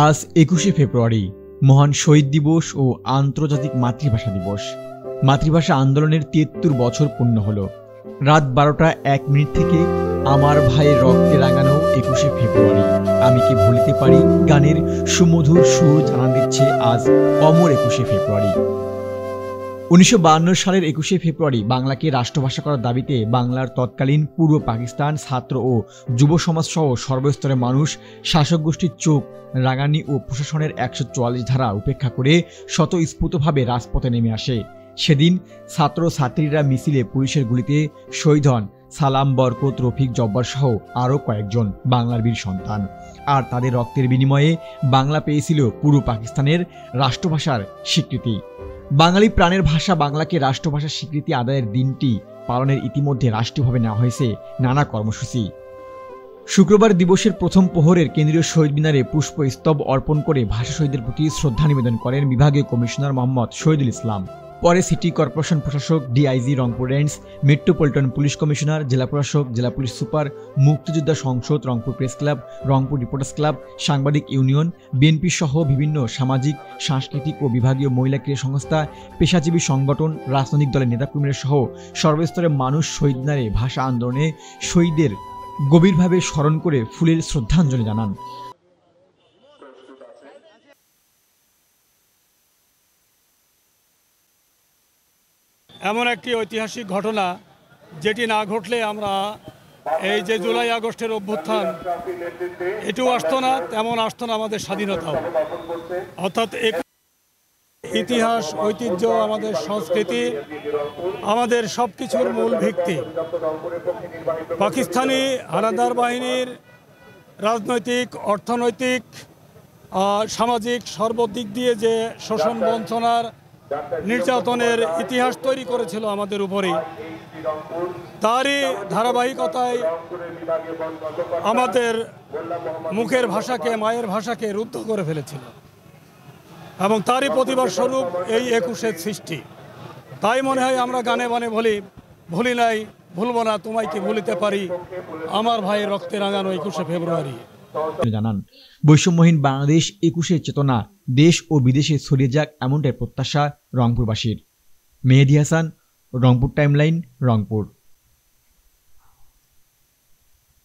আজ ২১শে ফেব্রুয়ারি মহান শহীদ দিবস ও আন্তর্জাতিক মাতৃভাষা দিবস। মাতৃভাষা আন্দোলনের ৭৩ বছর পূর্ণ হলো। রাত ১২টা ১ মিনিট থেকে আমার ভাইয়ের রক্তে রাঙানো ২১শে ফেব্রুয়ারি আমি কি ভুলিতে পারি গানের সুমধুর সুর জানান দিচ্ছে আজ অমর ২১শে ফেব্রুয়ারি। ১৯৫২ সালের ২১শে ফেব্রুয়ারি বাংলাকে রাষ্ট্রভাষা করার দাবিতে বাংলার তৎকালীন পূর্ব পাকিস্তান ছাত্র ও যুব সমাজ সহ সর্বস্তরের মানুষ শাসক গোষ্ঠীর চোখ রাঙানি ও প্রশাসনের ১৪৪ ধারা উপেক্ষা করে স্বতঃস্ফূর্তভাবে রাজপথে নেমে আসে। সেদিন ছাত্র ছাত্রীরা মিছিলে পুলিশের গুলিতে শহীদ হন সালাম, বরকত, রফিক, জব্বার সহ আরও কয়েকজন বাংলার বীর সন্তান। আর তাদের রক্তের বিনিময়ে বাংলা পেয়েছিল পূর্ব পাকিস্তানের রাষ্ট্রভাষার স্বীকৃতি। বাঙালি প্রাণের ভাষা বাংলাকে রাষ্ট্রভাষার স্বীকৃতি আদায়ের দিনটি পালনের ইতিমধ্যে রাষ্ট্রীয়ভাবে নেওয়া হয়েছে নানা কর্মসূচি। শুক্রবার দিবসের প্রথম প্রহরের কেন্দ্রীয় শহীদ মিনারে পুষ্পস্তবক অর্পণ করে ভাষা শহীদদের প্রতি শ্রদ্ধা নিবেদন করেন বিভাগীয় কমিশনার মোহাম্মদ শহীদুল ইসলাম। পরে সিটি কর্পোরেশন প্রশাসক, DIG Rangpur range, metropolitan police commissioner, জেলা প্রশাসক, জেলা পুলিশ সুপার, মুক্তিযোদ্ধা সংসদ, Rangpur press club, Rangpur reporters club, সাংবাদিক ইউনিয়ন, বিএনপি সহ বিভিন্ন সামাজিক, সাংস্কৃতিক ও বিভাগীয় মহিলা ক্রীড়া সংস্থা, পেশাজীবী সংগঠন, রাজনৈতিক দলের নেতাকর্মীরা সহ সর্বস্তরের মানুষ শহীদ মিনারে ভাষা আন্দোলনে শহীদদের গভীরভাবে স্মরণ করে ফুলের শ্রদ্ধাঞ্জলি জানান। এমন একটি ঐতিহাসিক ঘটনা যেটি না ঘটলে আমরা এই যে জুলাই আগস্টের অভ্যুত্থান এটিও আসতো না, তেমন আসতো না আমাদের স্বাধীনতাও। অর্থাৎ ইতিহাস, ঐতিহ্য, আমাদের সংস্কৃতি, আমাদের সব কিছুর মূল ভিত্তি। পাকিস্তানি হানাদার বাহিনীর রাজনৈতিক, অর্থনৈতিক, সামাজিক সর্বদিক দিয়ে যে শোষণ, বঞ্চনার, নির্যাতনের ইতিহাস তৈরি করেছিল আমাদের উপরে, তারই ধারাবাহিকতায় আমাদের মুখের ভাষাকে, মায়ের ভাষাকে রুদ্ধ করে ফেলেছিল এবং তারই প্রতিবাদ স্বরূপ এই ২১শে সৃষ্টি। তাই মনে হয় আমরা গানে বানে বলি, ভুলি নাই ভুলব না তোমায় কি ভুলিতে পারি, আমার ভাইয়ের রক্তে রাঙানো ২১শে ফেব্রুয়ারি। জানান বৈষম্যহীন বাংলাদেশ ২১শে চেতনা দেশ ও বিদেশে ছড়িয়ে যাক, এমনটাই প্রত্যাশা রংপুরবাসীর। মেহেদী হাসান, রংপুর টাইমলাইন, রংপুর।